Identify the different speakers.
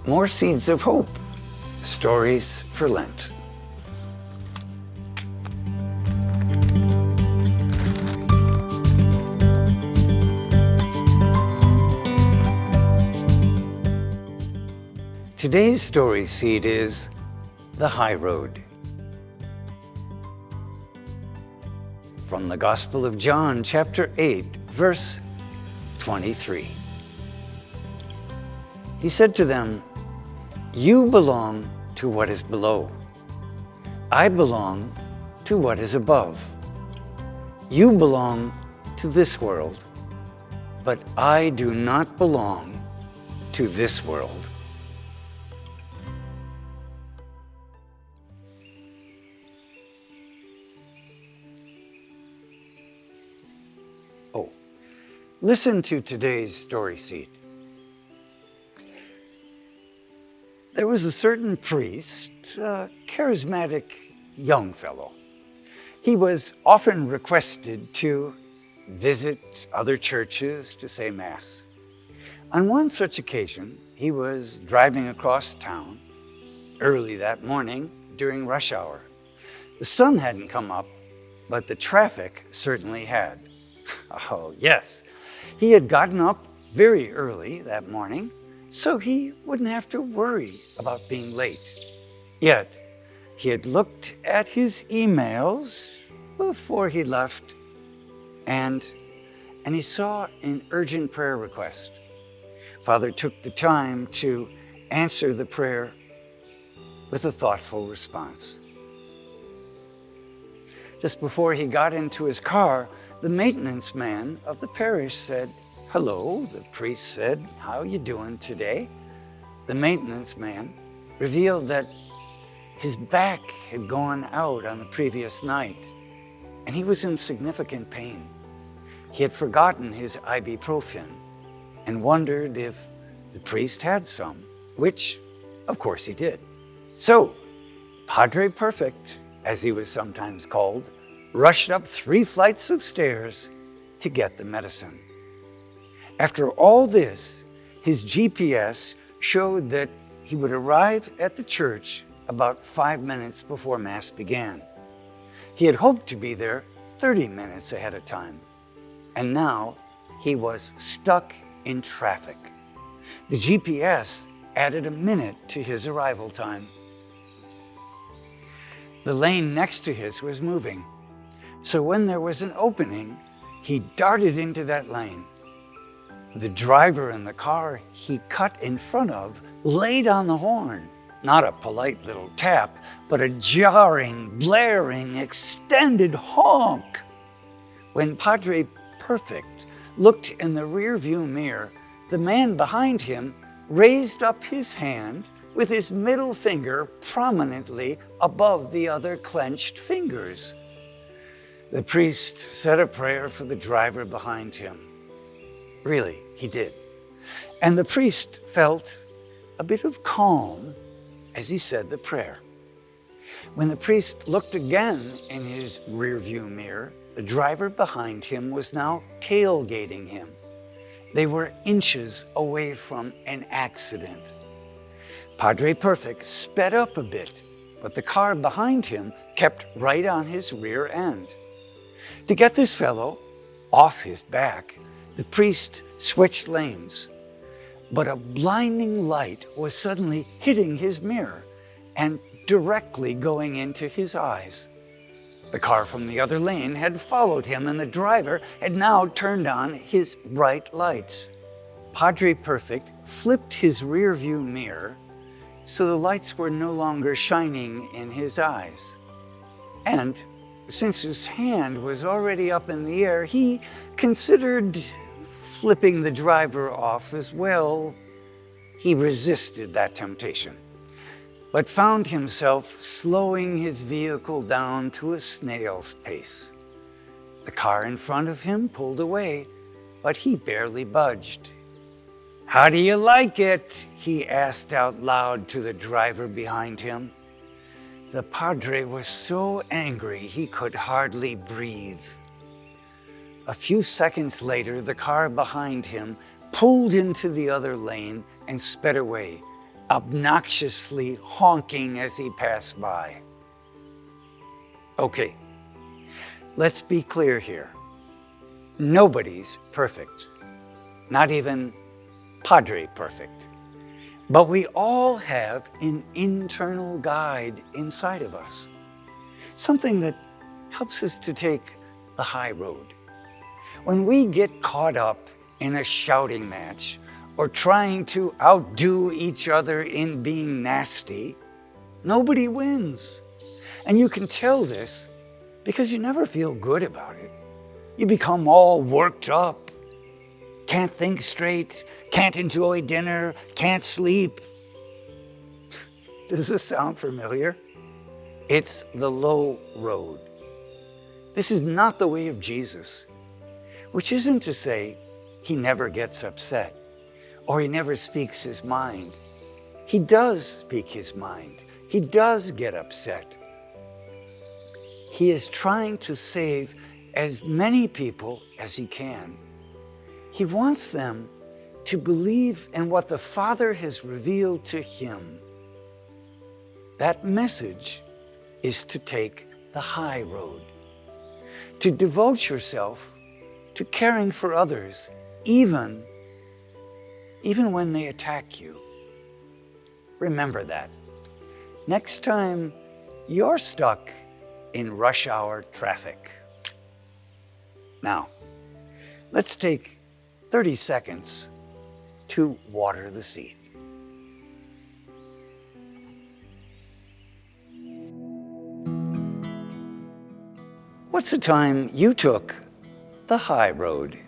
Speaker 1: More Seeds of Hope, Stories for Lent. Today's story seed is The High Road. From the Gospel of John, chapter 8, verse 23. He said to them, "You belong to what is below. I belong to what is above. You belong to this world, but I do not belong to this world." Oh, listen to today's story seed. There was a certain priest, a charismatic young fellow. He was often requested to visit other churches to say Mass. On one such occasion, he was driving across town early that morning during rush hour. The sun hadn't come up, but the traffic certainly had. Oh, yes, he had gotten up very early that morning, so he wouldn't have to worry about being late. Yet, he had looked at his emails before he left, and he saw an urgent prayer request. Father took the time to answer the prayer with a thoughtful response. Just before he got into his car, the maintenance man of the parish said, "Hello," the priest said, "How you doing today?" The maintenance man revealed that his back had gone out on the previous night, and he was in significant pain. He had forgotten his Ibuprofen and wondered if the priest had some, which, of course, he did. So, Padre Perfect, as he was sometimes called, rushed up 3 flights of stairs to get the medicine. After all this, his GPS showed that he would arrive at the church about 5 minutes before Mass began. He had hoped to be there 30 minutes ahead of time, and now he was stuck in traffic. The GPS added a minute to his arrival time. The lane next to his was moving, so when there was an opening, he darted into that lane. The driver in the car he cut in front of laid on the horn, not a polite little tap, but a jarring, blaring, extended honk. When Padre Perfect looked in the rearview mirror, the man behind him raised up his hand with his middle finger prominently above the other clenched fingers. The priest said a prayer for the driver behind him. Really, he did. And the priest felt a bit of calm as he said the prayer. When the priest looked again in his rearview mirror, the driver behind him was now tailgating him. They were inches away from an accident. Padre Perfect sped up a bit, but the car behind him kept right on his rear end. To get this fellow off his back, the priest switched lanes, but a blinding light was suddenly hitting his mirror and directly going into his eyes. The car from the other lane had followed him, and the driver had now turned on his bright lights. Padre Perfect flipped his rearview mirror so the lights were no longer shining in his eyes. And since his hand was already up in the air, he considered flipping the driver off as well. He resisted that temptation, but found himself slowing his vehicle down to a snail's pace. The car in front of him pulled away, but he barely budged. "How do you like it?" he asked out loud to the driver behind him. The padre was so angry he could hardly breathe. A few seconds later, the car behind him pulled into the other lane and sped away, obnoxiously honking as he passed by. Okay, let's be clear here. Nobody's perfect, not even Padre Perfect. But we all have an internal guide inside of us, something that helps us to take the high road. When we get caught up in a shouting match or trying to outdo each other in being nasty, nobody wins. And you can tell this because you never feel good about it. You become all worked up, can't think straight, can't enjoy dinner, can't sleep. Does this sound familiar? It's the low road. This is not the way of Jesus, which isn't to say he never gets upset or he never speaks his mind. He does speak his mind. He does get upset. He is trying to save as many people as he can. He wants them to believe in what the Father has revealed to him. That message is to take the high road, to devote yourself to caring for others, even when they attack you. Remember that. Next time you're stuck in rush hour traffic. Now, let's take 30 seconds to water the seed. What's the time you took the high road?